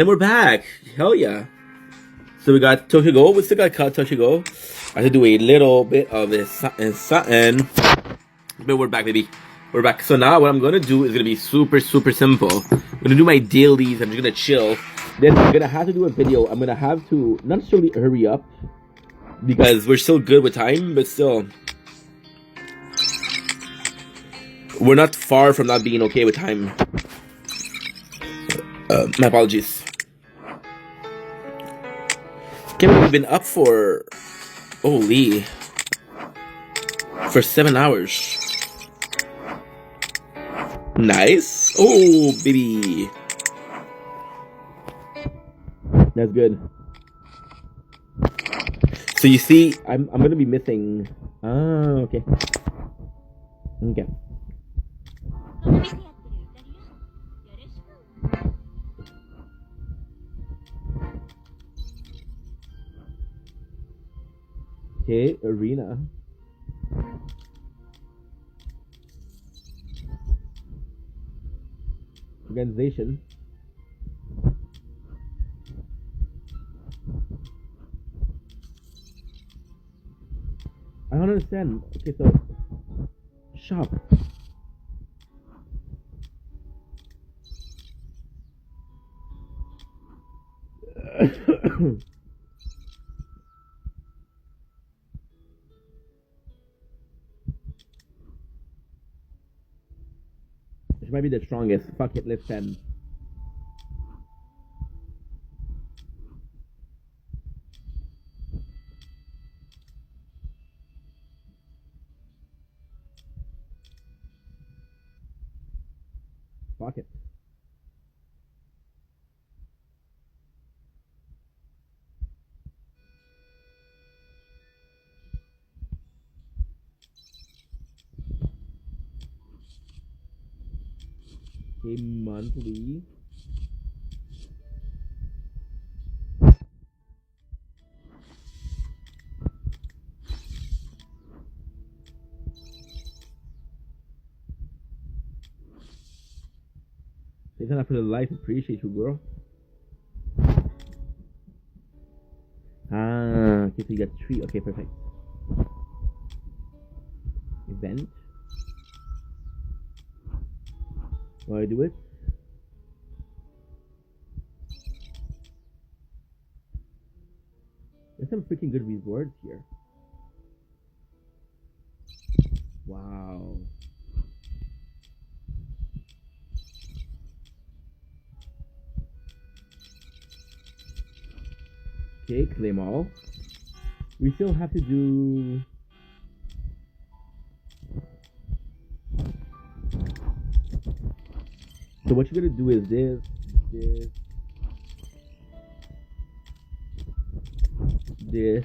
And we're back. Hell yeah. So we got Tokyo Ghoul. We still got Tokyo Ghoul. I have to do a little bit of this and but we're back, baby. We're back. So now what I'm gonna do is gonna be super simple. I'm gonna do my dailies. I'm just gonna chill. Then I'm gonna have to do a video. I'm gonna have to not necessarily hurry up because we're still good with time, but still we're not far from not being okay with time. My apologies. Can't believe we've been up for holy for 7 hours. Nice. Oh baby. That's good. So you see, I'm gonna be missing. Ah, okay. Okay. Okay, arena. Organization. I don't understand. Okay, so shop. She might be the strongest. Fuck it, let's send. Fuck it. Okay, monthly. Thanks enough for the life. Appreciate you, girl. Ah, okay, so you got 3. Okay, perfect. Event. Will I do it? There's some freaking good rewards here. Wow. Okay, claim all. We still have to do... So what you're gonna do is this. We do this.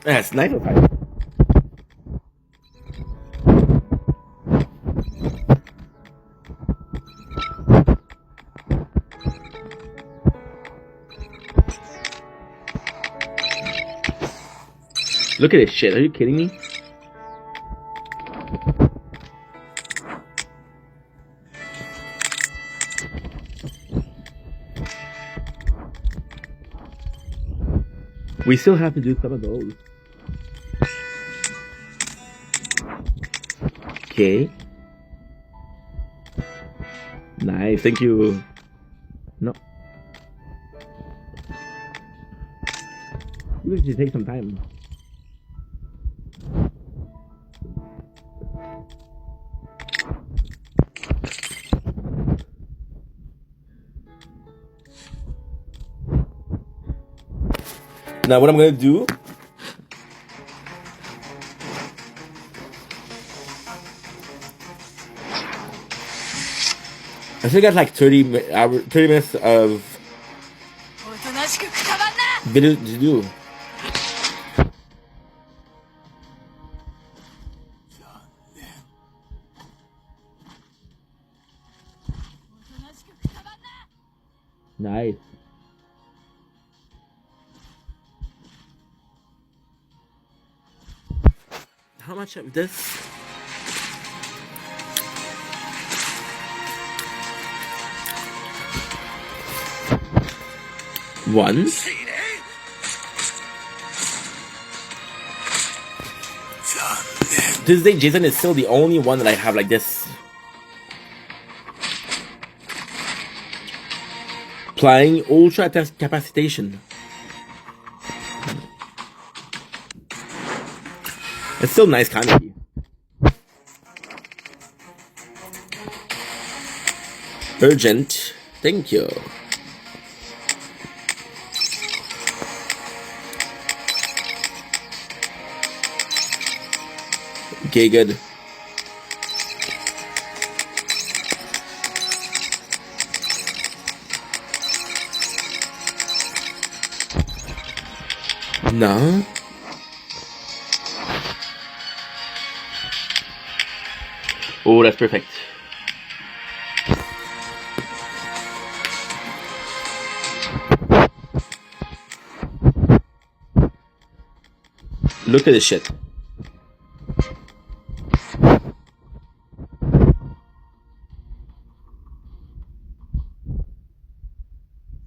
That's nice. Look at this shit. Are you kidding me? We still have to do some of those. Okay. Nice. Thank you. No. We should take some time. Now what I'm gonna do I still got like 30 minutes of video to do. Nice. how much of this? One. This day, Jason is still the only one that I have like this. Applying ultra capacitation. It's still nice comedy. Urgent. Thank you. Okay, good. No. Oh, that's perfect. Look at this shit.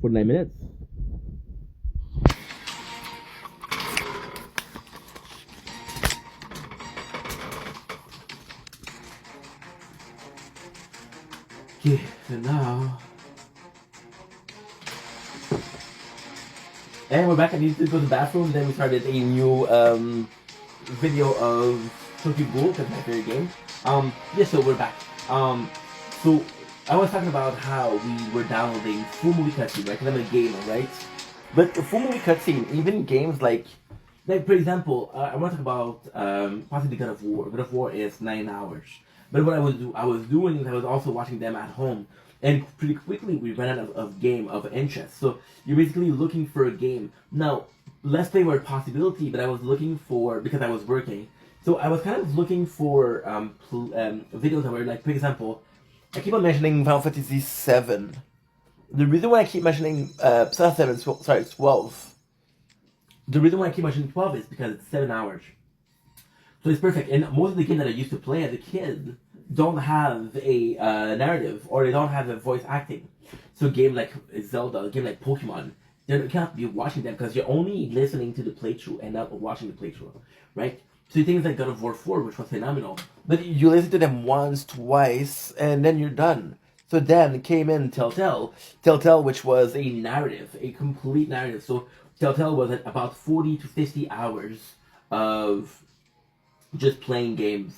For 9 minutes. Okay, so now, and we're back. I need to go to the bathroom. Then we started a new video of Tokyo Ghoul, that's my favorite game. Yeah, so we're back. So I was talking about how we were downloading full movie cutscene, right? Because I'm a gamer, right? But the full movie cutscene, even games like for example, I want to talk about possibly God of War. God of War is 9 hours. But what I was doing is I was also watching them at home, and pretty quickly we ran out of interest. So you're basically looking for a game. Now, Let's Play were a possibility, but I was looking for, because I was working, so I was kind of looking for videos that were like, for example, I keep on mentioning Final Fantasy 7. The reason why I keep mentioning 12. The reason why I keep mentioning 12 is because it's 7 hours. So it's perfect. And most of the games that I used to play as a kid don't have a narrative, or they don't have a voice acting. So a game like Zelda, a game like Pokemon, you can't be watching them because you're only listening to the playthrough and not watching the playthrough, right? So things like God of War 4, which was phenomenal, but you listen to them once, twice, and then you're done. So then came in Telltale, which was a narrative, a complete narrative. So Telltale was at about 40 to 50 hours of just playing games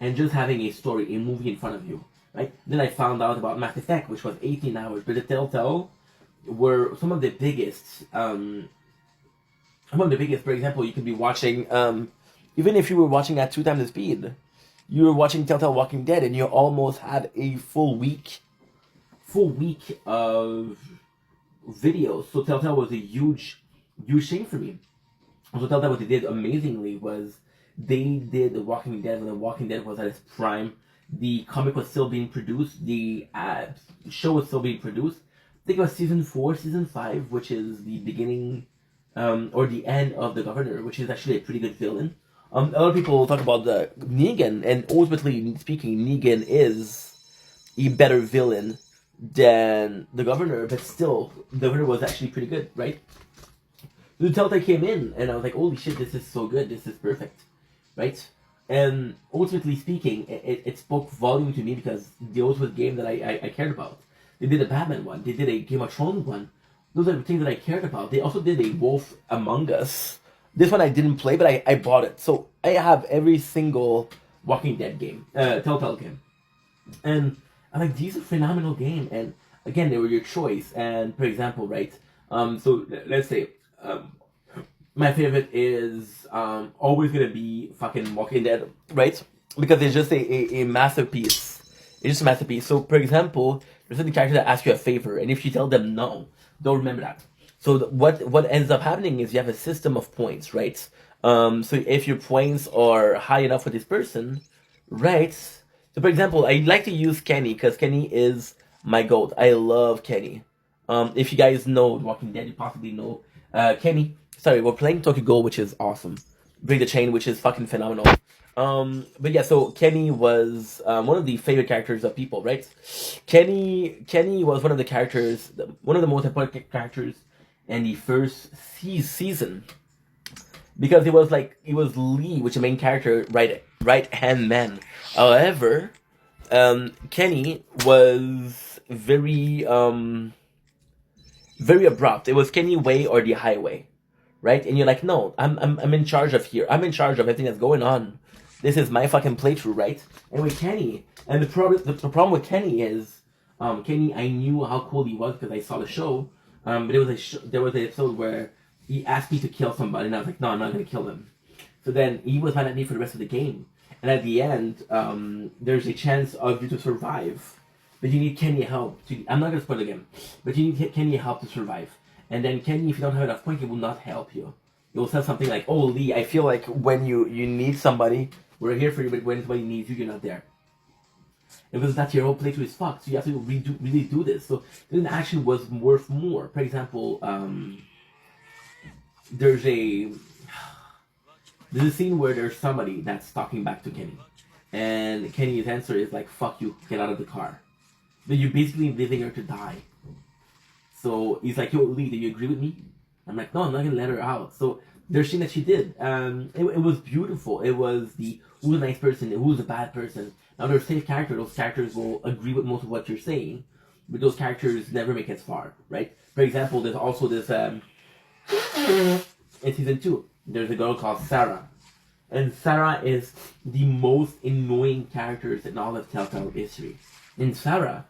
and just having a story, a movie in front of you, right? Then I found out about Mass Effect, which was 18 hours, but the Telltale were some of the biggest. For example, you could be watching, even if you were watching at 2 times the speed, you were watching Telltale Walking Dead, and you almost had a full week of videos. So Telltale was a huge thing for me. So Telltale, what they did amazingly was they did The Walking Dead when The Walking Dead was at its prime. The comic was still being produced. The show was still being produced. I think it was season 4, season 5, which is the beginning or the end of The Governor, which is actually a pretty good villain. A lot of people talk about the Negan, and ultimately speaking, Negan is a better villain than the Governor, but still, the Governor was actually pretty good, right? The Telltale came in, and I was like, holy shit, this is so good, this is perfect, right? And ultimately speaking, it spoke volume to me because the ultimate game that I cared about. They did a Batman one, they did a Game of Thrones one. Those are the things that I cared about. They also did a Wolf Among Us. This one I didn't play, but I bought it. So I have every single Walking Dead game, Telltale game. And I'm like, these are phenomenal game. And again, they were your choice. And for example, right, so let's say, my favorite is always gonna be fucking Walking Dead, right? Because it's just a masterpiece. It's just a masterpiece. So for example, there's certain characters that ask you a favor, and if you tell them no, don't remember that. So what ends up happening is you have a system of points, right? So if your points are high enough for this person, right? So for example, I like to use Kenny because Kenny is my goat. I love Kenny. If you guys know Walking Dead, you possibly know Kenny. Sorry, we're playing Tokyo Ghoul, which is awesome. break the chain, which is fucking phenomenal. But yeah, so Kenny was one of the favorite characters of people, right? Kenny was one of the characters, one of the most important characters in the first season, because it was Lee, which is the main character, right hand man. However, Kenny was very abrupt. It was Kenny way or the highway, right? And you're like, no, I'm in charge of here. I'm in charge of everything that's going on. This is my fucking playthrough, right? Anyway, Kenny, and the problem with Kenny is, Kenny, I knew how cool he was because I saw the show. But there was an episode where he asked me to kill somebody, and I was like, no, I'm not gonna kill them. So then he was mad at me for the rest of the game. And at the end, there's a chance of you to survive, but you need Kenny help. I'm not gonna spoil the game, but you need Kenny help to survive. And then Kenny, if you don't have enough points, he will not help you. He will say something like, "Oh Lee, I feel like when you need somebody, we're here for you, but when somebody needs you, you're not there." It was that your whole playthrough is fucked, so you have to really do this. So then action was worth more. For example, there's a scene where there's somebody that's talking back to Kenny, and Kenny's answer is like, "Fuck you, get out of the car." But you're basically leaving her to die. So he's like, "Yo, Lee, do you agree with me?" I'm like, "No, I'm not gonna let her out." So there's thing that she did. It was beautiful. It was who's a nice person, who's a bad person. Now there's safe character. Those characters will agree with most of what you're saying, but those characters never make it far, right? For example, there's also this in season 2. There's a girl called Sarah, and Sarah is the most annoying characters in all of Telltale history. In Sarah,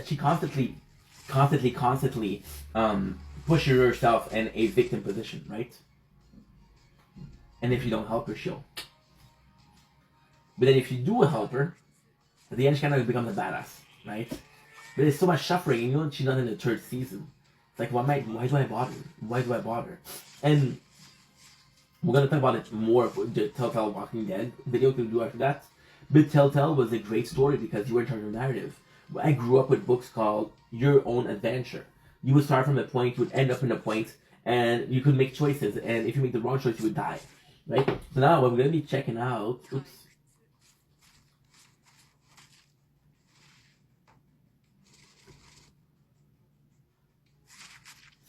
she constantly pushes herself in a victim position, right? And if you don't help her, she'll. But then if you do help her, at the end she kind of becomes a badass, right? But there's so much suffering, and you know she's not in the 3rd season. It's like, why do I bother? Why do I bother? And we're gonna talk about it more with the Telltale Walking Dead video to do after that. But Telltale was a great story because you were in charge of the narrative. I grew up with books called Your Own Adventure. You would start from a point, you would end up in a point, and you could make choices. And if you make the wrong choice, you would die, right? So now what we're gonna be checking out. Oops.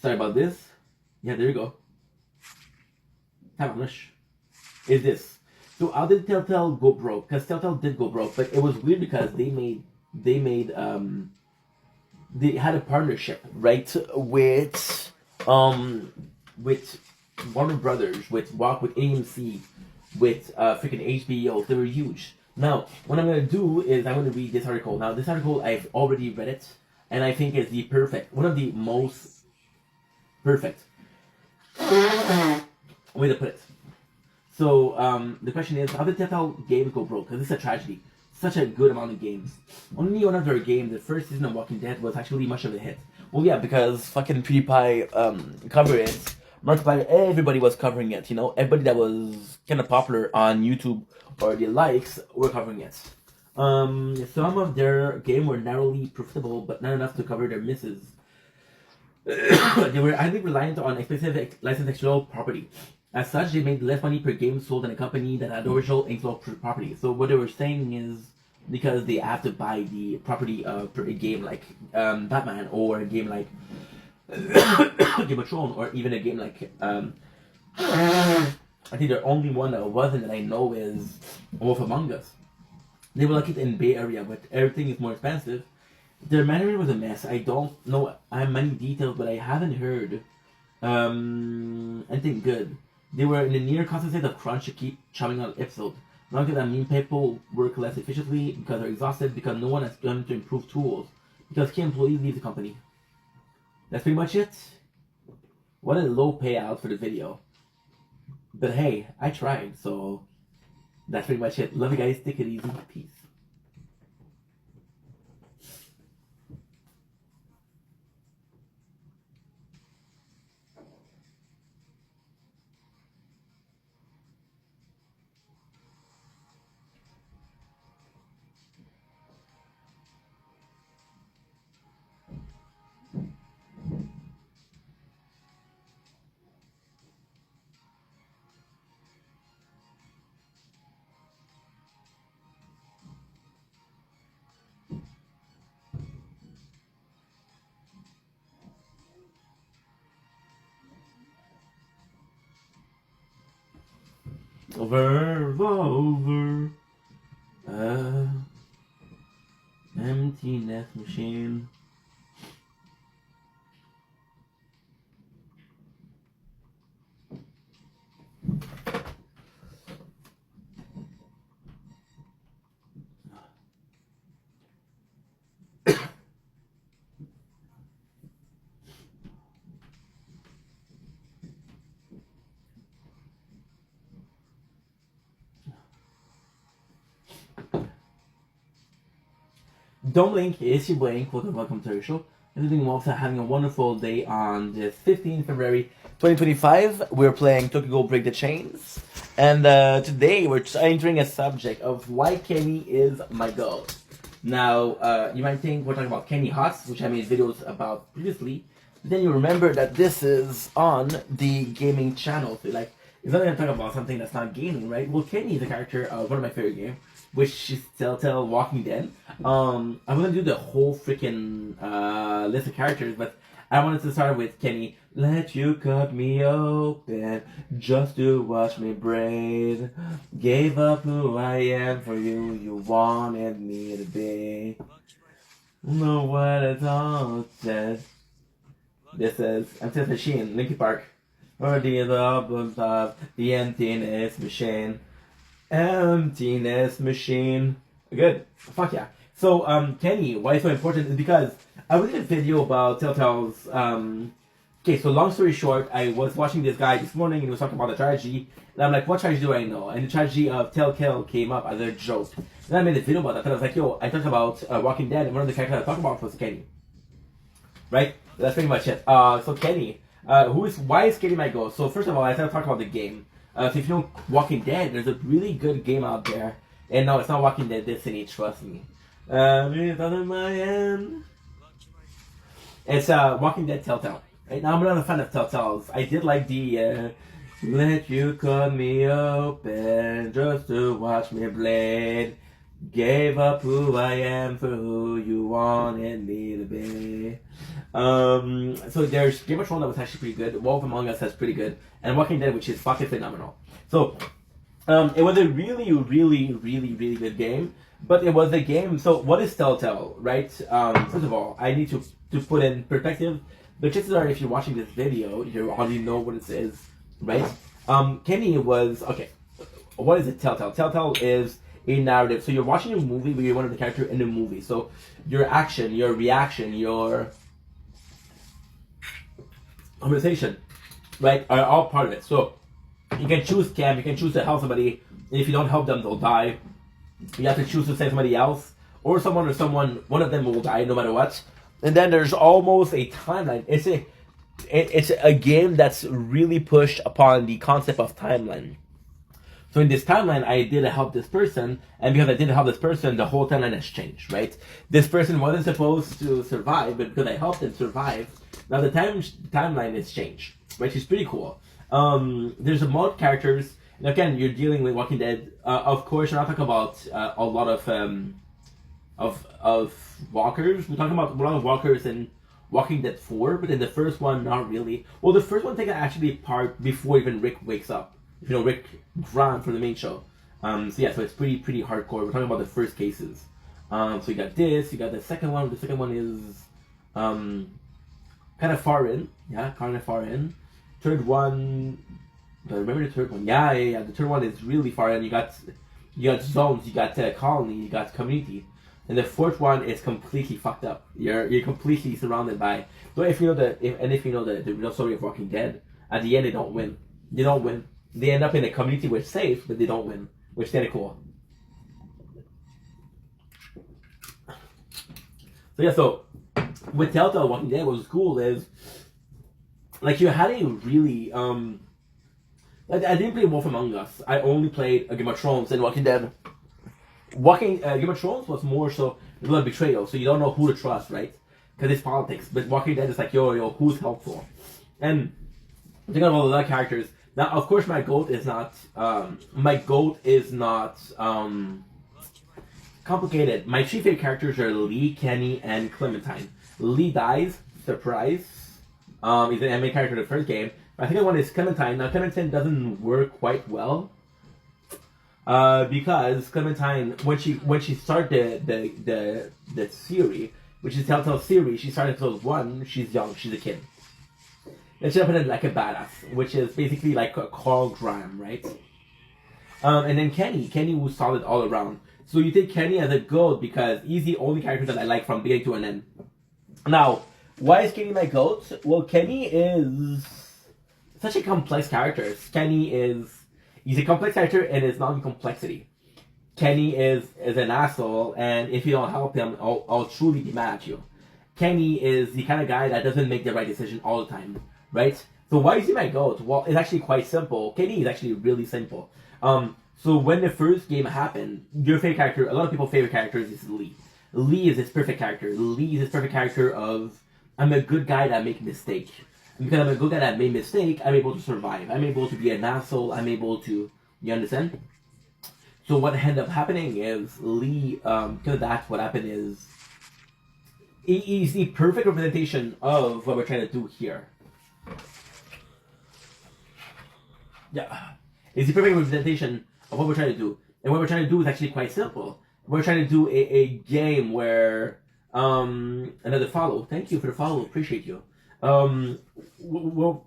Sorry about this. Yeah, there you go. Tavanish. Is this. So how did Telltale go broke? Because Telltale did go broke, but it was weird because they had a partnership, right, with Warner Brothers, with AMC, with freaking HBO. They were huge. Now, what I'm gonna do is I'm gonna read this article. Now, this article I've already read it, and I think is one of the most perfect way to put it. So the question is, how did Telltale games go broke? Because it's a tragedy. Such a good amount of games. Only one of their games, the first season of Walking Dead, was actually much of a hit. Well, yeah, because fucking PewDiePie covered it. Markiplier, everybody was covering it. You know, everybody that was kind of popular on YouTube or the likes were covering it. Some of their game were narrowly profitable, but not enough to cover their misses. They were highly reliant on a specific licensed external property. As such, they made less money per game sold than a company that had original intellectual property. So what they were saying is because they have to buy the property for a game like Batman, or a game like Game of Thrones, or even a game like I think the only one that wasn't that I know is Wolf Among Us. They were like it in Bay Area, but everything is more expensive. Their management was a mess. I don't know. I have many details, but I haven't heard anything good. They were in a near constant state of crunch to keep chumming out episodes. Not that mean people work less efficiently because they're exhausted, because no one has done to improve tools, because key employees leave the company. That's pretty much it. What a low payout for the video. But hey, I tried, so that's pretty much it. Love you guys. Take it easy. Peace. Over. Emptiness machine. Don't blink, it's your Blink. Welcome to our show. Everything well, having a wonderful day on the 15th February 2025. We're playing Tokyo Ghoul Break the Chains. And today we're entering a subject of why Kenny is my ghoul. Now, you might think we're talking about Kenny Hots, which I made videos about previously. But then you remember that this is on the gaming channel. So like, it's not going to talk about something that's not gaming, right? Well, Kenny is a character of one of my favorite games, which is Telltale Walking Dead. I'm gonna do the whole freaking list of characters, but I wanted to start with Kenny. Let you cut me open just to watch me braid. Gave up who I am for you. You wanted me to be. Know what it's all said. This is Emptiness Machine, Linkin Park. Or the album of the Emptiness Machine. Emptiness Machine. Good. Fuck yeah. So, Kenny, why it's so important is because I was in a video about Telltale's, okay, so long story short, I was watching this guy this morning and he was talking about the tragedy, and I'm like, what tragedy do I know? And the tragedy of Telltale came up as a joke. Then I made a video about that, and I was like, yo, I talked about Walking Dead, and one of the characters I talked about was Kenny. Right? That's pretty much it. So Kenny, why is Kenny my ghost? So first of all, I started talking about the game. So if you know Walking Dead, there's a really good game out there. And no, it's not Walking Dead Destiny, trust me. It's under my end. It's Walking Dead Telltale. Right now, I'm not a fan of Telltale's. I did like the let you cut me open just to watch me bleed. Gave up who I am for who you wanted me to be. So there's Game of Thrones that was actually pretty good. Wolf Among Us that's pretty good, and Walking Dead, which is fucking phenomenal. So it was a really, really, really, really good game. But it was a game. So what is Telltale, right? First of all, I need to put in perspective. The chances are, if you're watching this video, you already know what it is, right? Kenny was okay. What is it? Telltale. Telltale is a narrative. So you're watching a movie, but you're one of the characters in the movie. So your action, your reaction, your conversation, right, are all part of it. So you can choose scam, you can choose to help somebody, and if you don't help them, they'll die. You have to choose to save somebody else, or someone, one of them will die no matter what. And then there's almost a timeline. It's a game that's really pushed upon the concept of timeline. So in this timeline, I did help this person, and because I did help this person, the whole timeline has changed, right? This person wasn't supposed to survive, but because I helped them survive, now the timeline has changed, right? It's pretty cool. There's a mod characters. And again, you're dealing with Walking Dead. Of course, we're not talking about a lot of walkers. We're talking about a lot of walkers in Walking Dead 4, but in the first one, not really. Well, the first one takes actually part before even Rick wakes up. You know, Rick Grant from the main show. So yeah, so it's pretty hardcore. We're talking about the first cases. So you got this, you got the second one. The second one is kind of far in. Yeah, kind of far in. Third one. But remember the third one? Yeah. The third one is really far in. You got zones, you got colony, you got community, and the fourth one is completely fucked up. You're completely surrounded by. So if you know the real story of Walking Dead, at the end they don't win. They don't win. They end up in a community where it's safe, but they don't win, which is kind of cool. So yeah, so with Telltale Walking Dead, what was cool is like you had a really I didn't play Wolf Among Us. I only played Game of Thrones and Walking Dead. Game of Thrones was more so a little betrayal, so you don't know who to trust, right? Because it's politics. But Walking Dead is like, yo, who's helpful? And thinking about a lot of characters. Now, of course, my goat is not complicated. My three favorite characters are Lee, Kenny, and Clementine. Lee dies, surprise. He's an anime character in the first game. I think the one is Clementine. Now, Clementine doesn't work quite well. Because Clementine, when she started the series, which is Telltale series, she started episode 1. She's young, she's a kid. And she happened like a badass, which is basically like a Carl Graham, right? And then Kenny was solid all around. So you take Kenny as a GOAT because he's the only character that I like from beginning to an end. Now, why is Kenny my GOAT? Well, Kenny is such a complex character. He's a complex character and it's not in complexity. Kenny is an asshole, and if you don't help him, I'll truly be mad at you. Kenny is the kind of guy that doesn't make the right decision all the time, right? So why is he my GOAT? Well, it's actually quite simple. Kenny is actually really simple. So when the first game happened, your favorite character, a lot of people's favorite characters is Lee. Lee is his perfect character. Lee is his perfect character of, I'm a good guy that make mistake. Because I'm a good guy that made mistake, I'm able to survive. I'm able to be an asshole. I'm able to, you understand? So what ended up happening is Lee, because that's what happened is, he's the perfect representation of what we're trying to do here. Yeah. It's the perfect representation of what we're trying to do. And what we're trying to do is actually quite simple. We're trying to do a game where, another follow. Thank you for the follow. Appreciate you. What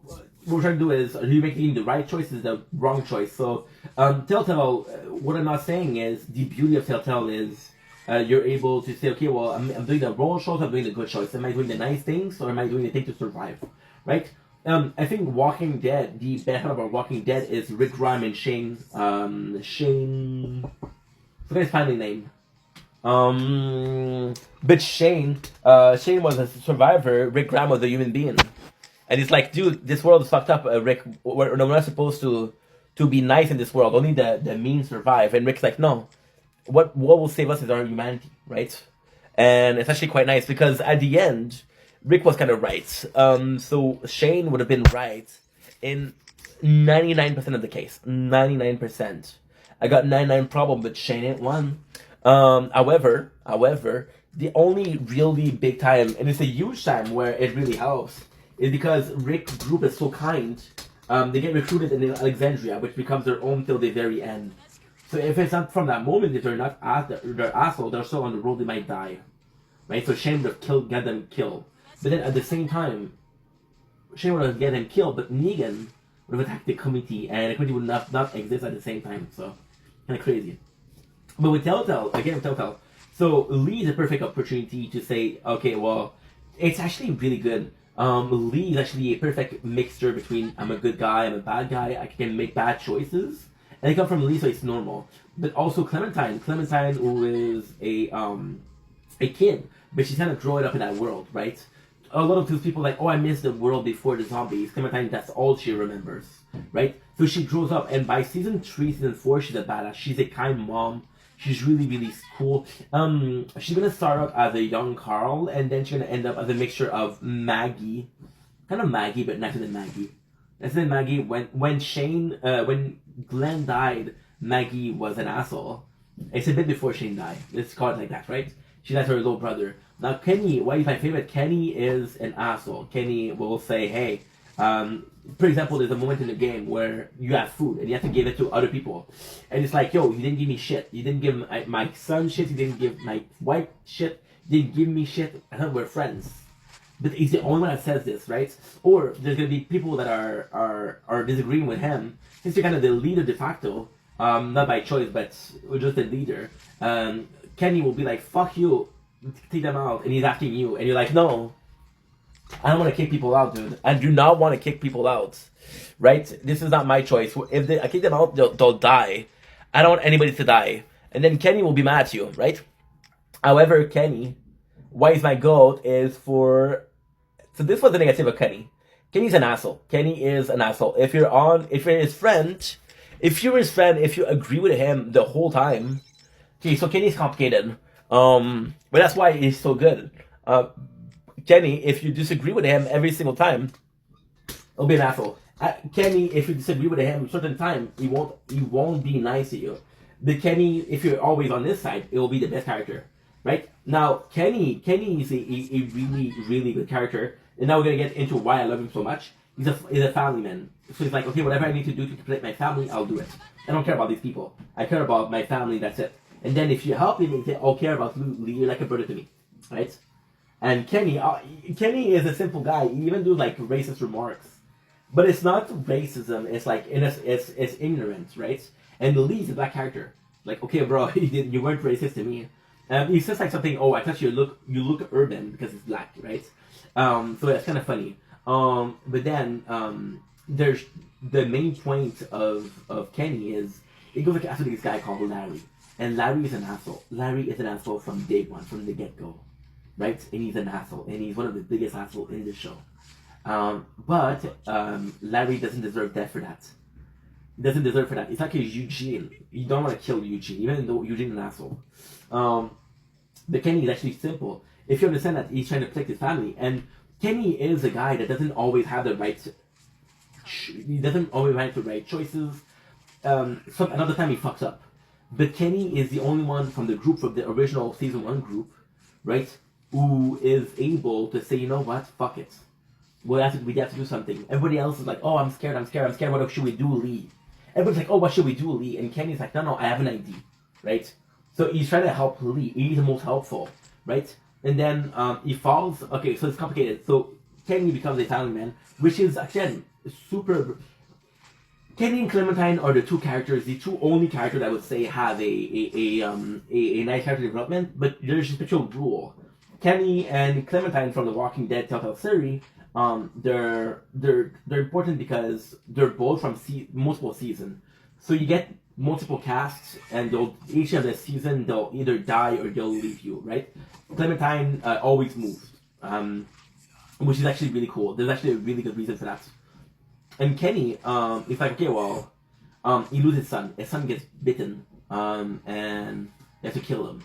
we're trying to do is, are you making the right choice? Is the wrong choice? So, Telltale, what I'm not saying is, the beauty of Telltale is, you're able to say, okay, well, I'm doing the wrong choice, I'm doing the good choice. Am I doing the nice things, or am I doing the thing to survive? Right? I think Walking Dead, the best part about Walking Dead is Rick Grimes and Shane, forget his family name. But Shane was a survivor, Rick Grimes was a human being. And he's like, dude, this world is fucked up, Rick. We're not supposed to be nice in this world. Only the mean survive. And Rick's like, no. What will save us is our humanity, right? And it's actually quite nice because at the end, Rick was kind of right. So Shane would have been right in 99% of the case. 99%. I got 99 problem, but Shane ain't one. However, the only really big time, and it's a huge time where it really helps, is because Rick's group is so kind. They get recruited in Alexandria, which becomes their own till the very end. So if it's not from that moment, if they're not they're asshole, they're still on the road, they might die, right? So Shane would have get them killed. But then at the same time, Shane would have get them killed, but Negan would have attacked the committee, and the committee would not exist at the same time. So kind of crazy. But with Telltale, so Lee is a perfect opportunity to say, okay, well, it's actually really good. Lee is actually a perfect mixture between I'm a good guy, I'm a bad guy, I can make bad choices. And they come from Lee, so it's normal. But also Clementine who is a kid, but she's kind of growing up in that world, right? A lot of those people like, oh, I missed the world before the zombies. Clementine, that's all she remembers, right? So she grows up, and by season 3, season 4, she's a badass. She's a kind mom. She's really, really cool. She's gonna start out as a young Carl, and then she's gonna end up as a mixture of Maggie, kind of Maggie, but nicer than Maggie. Nicer than Maggie. When Glenn died, Maggie was an asshole. It's a bit before Shane died. Let's call it like that, right? She has her little brother. Now Kenny, why is my favorite? Kenny is an asshole. Kenny will say, hey, for example, there's a moment in the game where you have food and you have to give it to other people. And it's like, yo, you didn't give me shit. You didn't give my son shit. You didn't give my wife shit. You didn't give me shit. I thought we're friends. But he's the only one that says this, right? Or there's going to be people that are disagreeing with him. Since you're kind of the leader de facto, not by choice, but just the leader, Kenny will be like, fuck you, take them out. And he's asking you. And you're like, no. I don't want to kick people out, dude. I do not want to kick people out, right? This is not my choice. If I kick them out, they'll die. I don't want anybody to die. And then Kenny will be mad at you, right? However, Kenny, why is my GOAT is for... So this was the negative of Kenny. Kenny's an asshole. Kenny is an asshole. If you're his friend, if you agree with him the whole time... Okay, so Kenny's complicated. But that's why he's so good. Kenny, if you disagree with him every single time, he'll be an asshole. Kenny, if you disagree with him a certain time, he won't be nice to you. But Kenny, if you're always on this side, it will be the best character, right? Now, Kenny is a really, really good character, and now we're gonna get into why I love him so much. He's a family man. So he's like, okay, whatever I need to do to protect my family, I'll do it. I don't care about these people. I care about my family. That's it. And then if you help me, I'll care about you. You're like a brother to me, right? And Kenny is a simple guy. He even do like racist remarks, but it's not racism. It's like it's ignorance, right? And Lee is a black character. Like, okay, bro, you weren't racist to me. He says like something. Oh, I thought you look urban because it's black, right? So that's kind of funny. But then there's the main point of Kenny is it goes like after this guy called Larry, and Larry is an asshole. Larry is an asshole from day one, from the get go, right? And he's an asshole, and he's one of the biggest assholes in the show. But Larry doesn't deserve death for that. He doesn't deserve for that. It's like Eugene. You don't want to kill Eugene, even though Eugene's an asshole. But Kenny is actually simple. If you understand that he's trying to protect his family, and Kenny is a guy that doesn't always have the right. He doesn't always make the right choices. Another time he fucks up. But Kenny is the only one from the group, from the original season 1 group, right, who is able to say, you know what, fuck it. We have to do something. Everybody else is like, oh, I'm scared. What should we do, Lee? Everybody's like, oh, what should we do, Lee? And Kenny's like, no, I have an idea, right? So he's trying to help Lee. He's the most helpful, right? And then he falls. Okay, so it's complicated. So Kenny becomes a family man, which is, again, super... Kenny and Clementine are the two only characters I would say have a nice character development, but there's a special rule. Kenny and Clementine from the Walking Dead Telltale series, they're important because they're both from multiple seasons. So you get multiple casts, and each of the season they'll either die or they'll leave you, right? Clementine always moves, which is actually really cool. There's actually a really good reason for that. And Kenny, it's like, okay, well, he loses his son. His son gets bitten, and they have to kill him.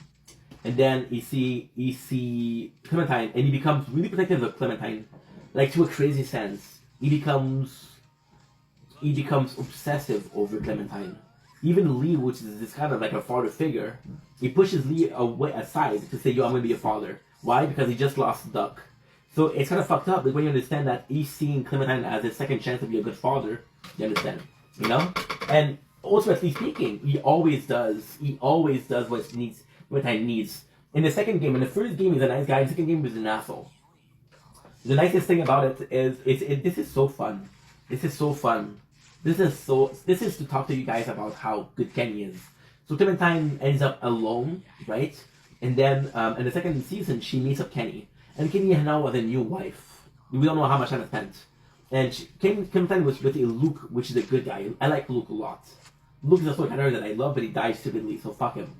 And then you see Clementine, and he becomes really protective of Clementine, like to a crazy sense. He becomes obsessive over Clementine. Even Lee, which is this kind of like a father figure, he pushes Lee aside to say, yo, I'm gonna be a father. Why? Because he just lost Duck. So it's kind of fucked up, but when you understand that he's seeing Clementine as his second chance to be a good father, you understand, you know? And ultimately speaking, he always does what Clementine needs. In the second game, in the first game he's a nice guy, in the second game he's an asshole. The nicest thing about it is, this is so fun. This is to talk to you guys about how good Kenny is. So Clementine ends up alone, right? And then in the second season, she meets up Kenny. And Kenny now has a new wife. We don't know how much time has spent. And Clementine was with Luke, which is a good guy. I like Luke a lot. Luke is also a character that I love, but he died stupidly, so fuck him.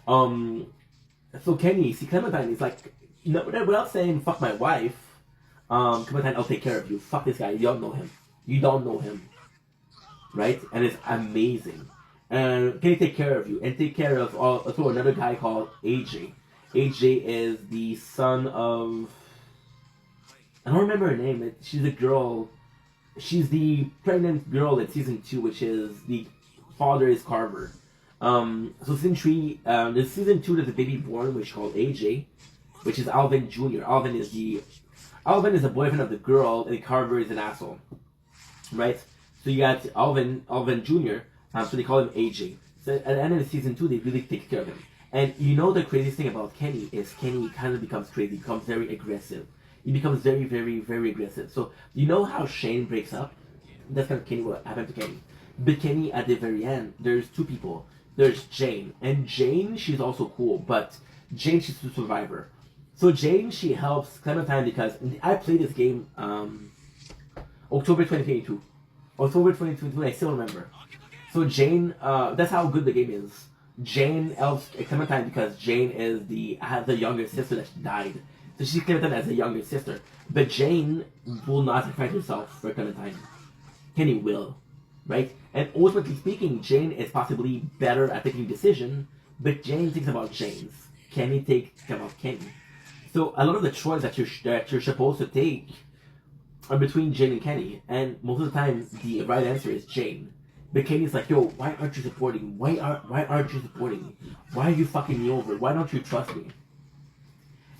So Clementine is like, no, without saying fuck my wife, Clementine, I'll take care of you. Fuck this guy, you don't know him. Right? And it's amazing. And Kenny take care of you, and take care of also another guy called AJ. AJ is the son of... I don't remember her name. She's a girl. She's the pregnant girl in season 2, which is the father is Carver. So season 3, there's season 2 there's a baby born, which is called AJ, which is Alvin Jr. Alvin is the boyfriend of the girl, and Carver is an asshole. Right? So you got Alvin Jr., so they call him AJ. So at the end of season 2, they really take care of him. And you know the craziest thing about Kenny is Kenny kind of becomes crazy, becomes very aggressive. He becomes very, very, very aggressive. So you know how Shane breaks up? That's kind of Kenny, what happened to Kenny. But Kenny, at the very end, there's two people. There's Jane. And Jane, she's also cool, but Jane, she's the survivor. So Jane, she helps Clementine because I played this game October 2022. October 2022, I still remember. So Jane, that's how good the game is. Jane helps Clementine because Jane has a younger sister that died. So she's Clementine as a younger sister. But Jane will not sacrifice herself for Clementine. Kenny will. Right? And ultimately speaking, Jane is possibly better at taking decisions, but Jane thinks about Jane's. Kenny thinks about Kenny. So a lot of the choices that you're supposed to take are between Jane and Kenny, and most of the time the right answer is Jane. But Kenny's like, yo, why aren't you supporting me? Why aren't you supporting me? Why are you fucking me over? Why don't you trust me? And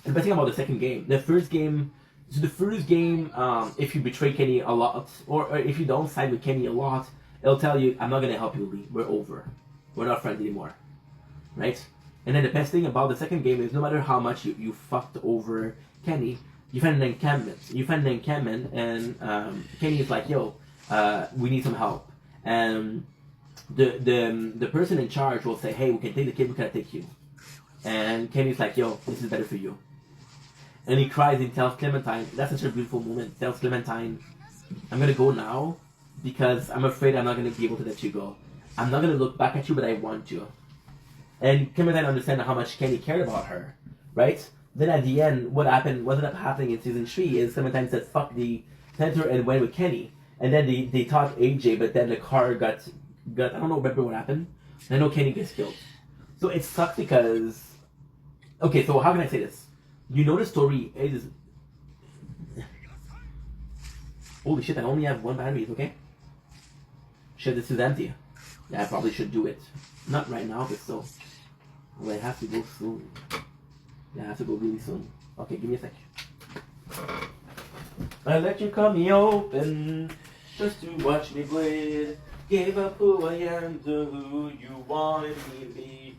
the best thing about the second game, the first game, So the first game, if you betray Kenny a lot, or if you don't side with Kenny a lot, it'll tell you, I'm not gonna help you, Lee. We're over. We're not friends anymore. Right? And then the best thing about the second game is no matter how much you fucked over Kenny, you find an encampment. You find an encampment, and Kenny is like, yo, we need some help. And the person in charge will say, hey, we can take the kid, we can't take you. And Kenny's like, yo, this is better for you. And he cries and tells Clementine, that's such a beautiful moment, tells Clementine, I'm gonna go now because I'm afraid I'm not gonna be able to let you go. I'm not gonna look back at you, but I want you. And Clementine understands how much Kenny cared about her, right? Then at the end, what ended up happening in season 3 is Clementine said, fuck the center and went with Kenny. And then they taught AJ, but then the car got I don't know, remember what happened? I know Kenny gets killed. So it sucks because, okay, so how can I say this? You know the story is, holy shit, I only have 1 battery, okay? Shit, this is empty. Yeah, I probably should do it. Not right now, but still. Well, I have to go soon. Yeah, I have to go really soon. Okay, give me a sec. I let you cut me open just to watch me bleed. Gave up who I am to who you wanted me to be.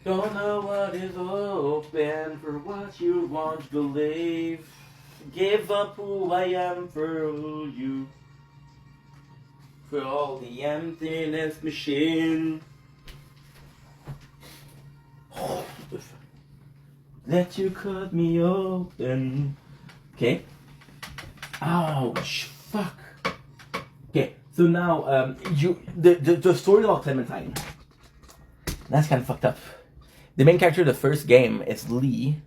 Don't know what is open for what you want to believe. Give up who I am for who you. For all the emptiness machine. Let you cut me open. Okay. Ouch. Fuck. Okay. So now, the story about Clementine. That's kind of fucked up. The main character of the first game is Lee,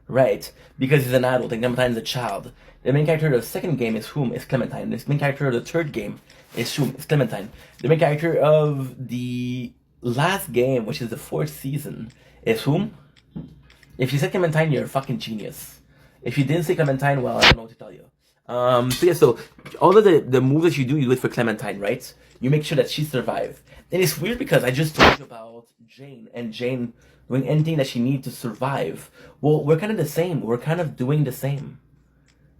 right? Because he's an adult and Clementine is a child. The main character of the second game is whom? Is Clementine. The main character of the third game is whom? Is Clementine. The main character of the last game, which is the 4th season, is whom? If you said Clementine, you're a fucking genius. If you didn't say Clementine, well, I don't know what to tell you. So yeah, so all of the moves that you do it for Clementine, right? You make sure that she survives. And it's weird because I just told you about Jane, and Jane doing anything that she needs to survive. Well, we're kind of the same. We're kind of doing the same.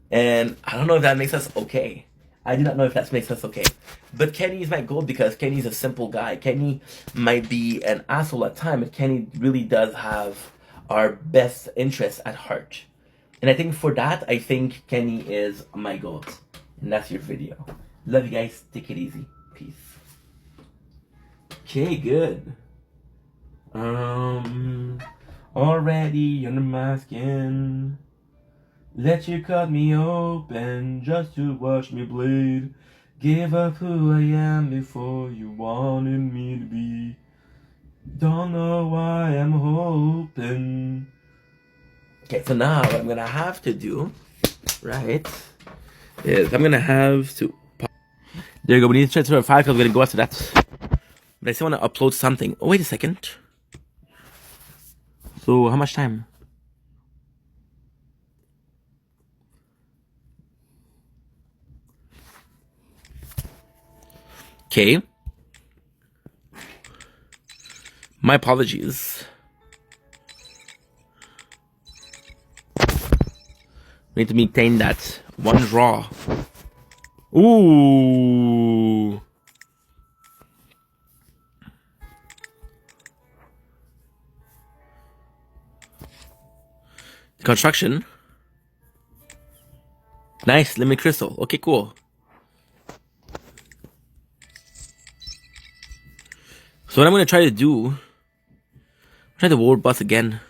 And I don't know if that makes us okay. I do not know if that makes us okay. But Kenny is my goal because Kenny's a simple guy. Kenny might be an asshole at times, but Kenny really does have our best interests at heart. And I think for that, I think Kenny is my goal. And that's your video. Love you guys. Take it easy. Peace. Okay, good. Already under my skin. Let you cut me open just to watch me bleed. Give up who I am before you wanted me to be. Don't know why I'm hoping. Okay, so now what I'm gonna have to do, right, is I'm gonna have to. There you go. We need to transfer a file because we're gonna go after that. But I still wanna upload something. Oh, wait a second. So how much time? Okay. My apologies. We need to maintain that one draw. Ooh. Construction. Nice, limit crystal. Okay, cool. So what I'm gonna try to do, try the ward bus again.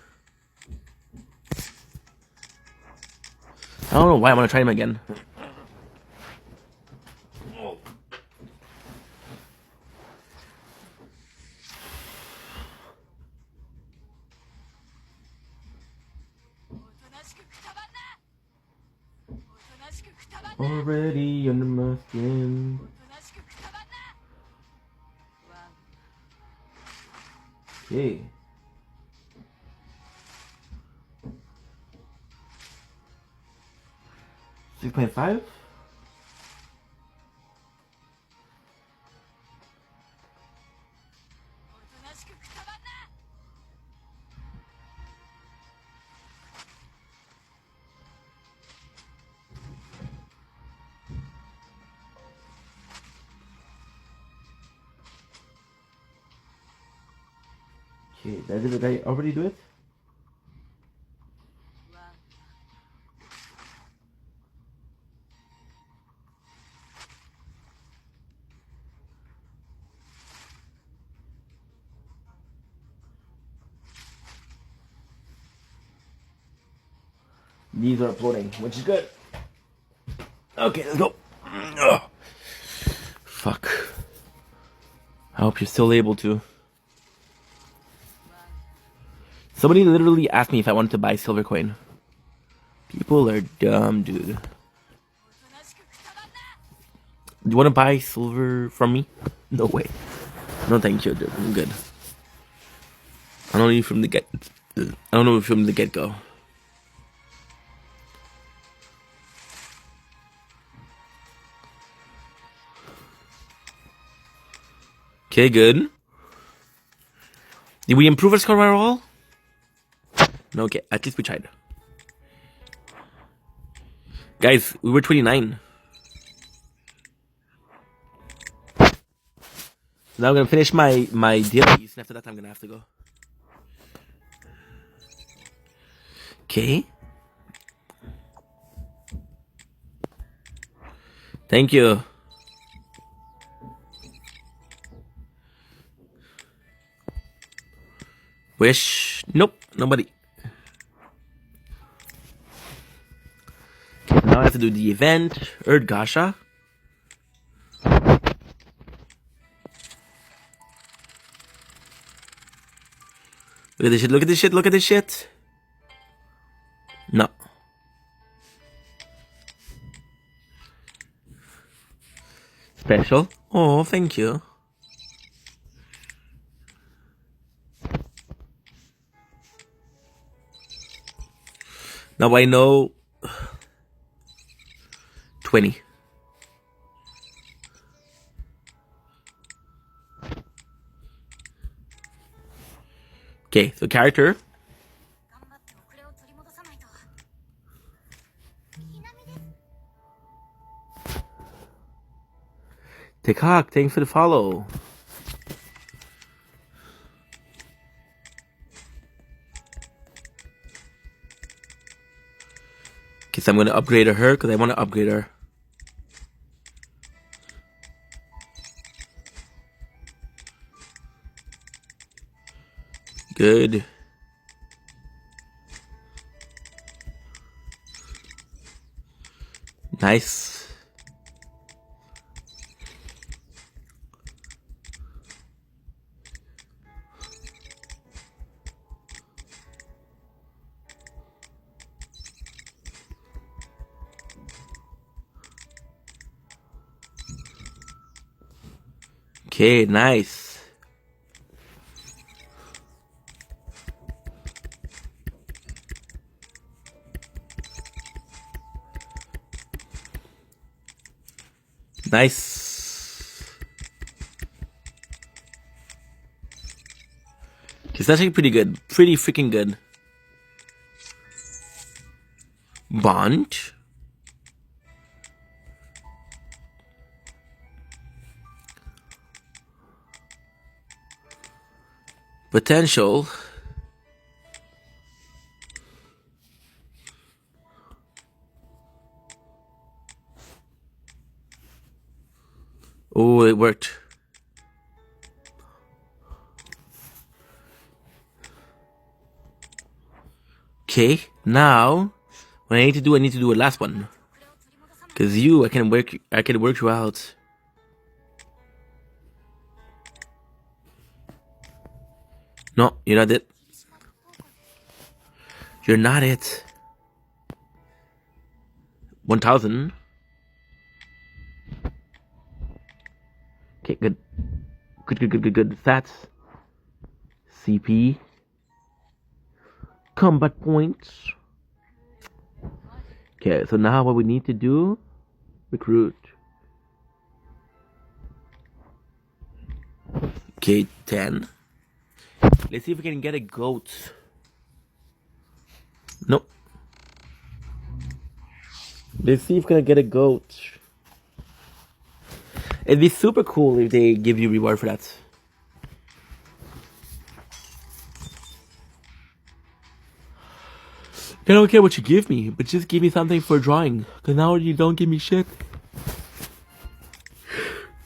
I don't know why I want to try him again. Already under my skin. Okay. $6.5? Okay, did I already do it? These are uploading, which is good. Okay, let's go. Ugh. Fuck. I hope you're still able to. Somebody literally asked me if I wanted to buy silver coin. People are dumb, dude. Do you want to buy silver from me? No way. No, thank you, dude. I'm good. I don't need from the get. I don't know from the get go. Okay, good. Did we improve our score at all? No, okay. At least we tried. Guys, we were 29. So now I'm gonna finish my dailies, and after that I'm gonna have to go. Okay. Thank you. Wish. Nope, nobody. Okay, now I have to do the event. Gasha. Look at this shit, look at this shit, look at this shit. No. Special. Oh, thank you. Now I know 20. Okay, so character. Tekak, thanks for the follow. Okay, so I'm gonna upgrade her because I want to upgrade her. Good. Nice. Okay, nice. Nice. It's actually pretty good. Pretty freaking good. Bond. Potential. Oh, it worked. Okay, now what I need to do a last one. Cause I can work you out. No, you're not it. You're not it. 1,000. Okay, good. Good. Stats. CP. Combat points. Okay, so now what we need to do, recruit. Okay, 10. Let's see if we can get a goat. Nope. Let's see if we can get a goat. It'd be super cool if they give you reward for that. I don't care what you give me, but just give me something for drawing. Cause now you don't give me shit.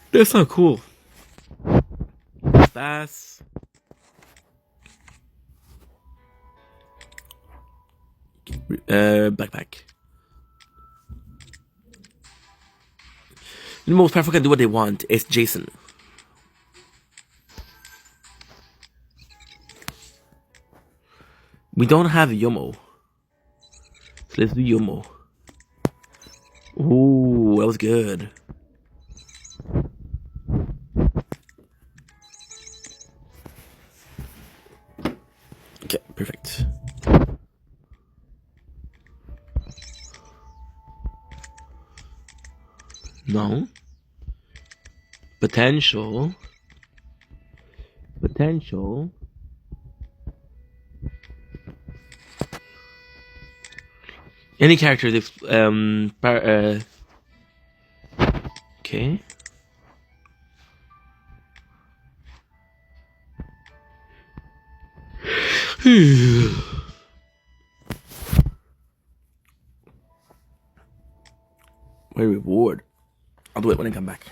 That's not cool. That's backpack. The most powerful can do what they want. It's Jason. We don't have Yomo. So let's do Yomo. Ooh, that was good. Okay, perfect. No. Potential. Any character that's okay. My reward. I'll do it when I come back.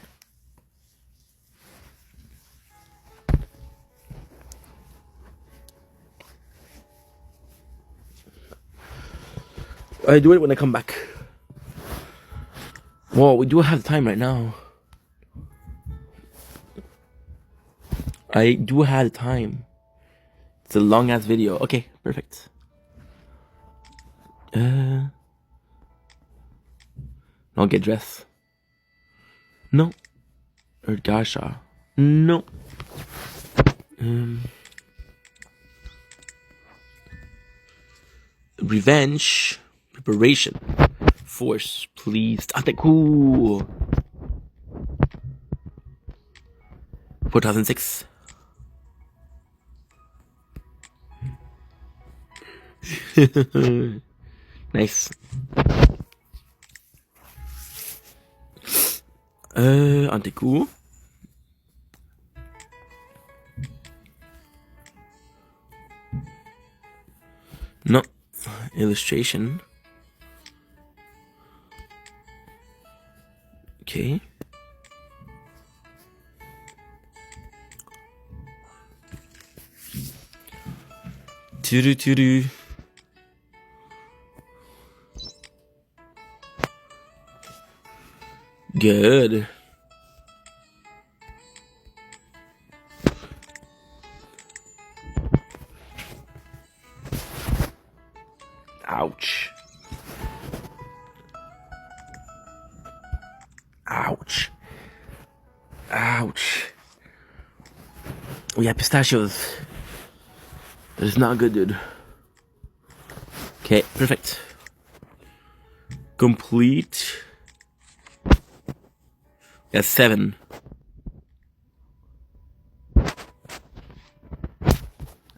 I do it when I come back. Well, we do have time right now. I do have time. It's a long ass video. Okay, perfect. I'll get dressed. No. Or Gasha. No. Revenge. Preparation. Force. Please. Okay, cool. 4006. Nice. Antiku. No. Illustration. Okay. Tudu. Good. Ouch. Ouch. Ouch. We have pistachios. That is not good, dude. Okay, perfect. Complete. That's 7.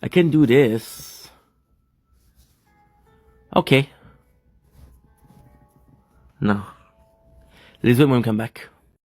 I can do this. Okay. No. Let's wait when we come back.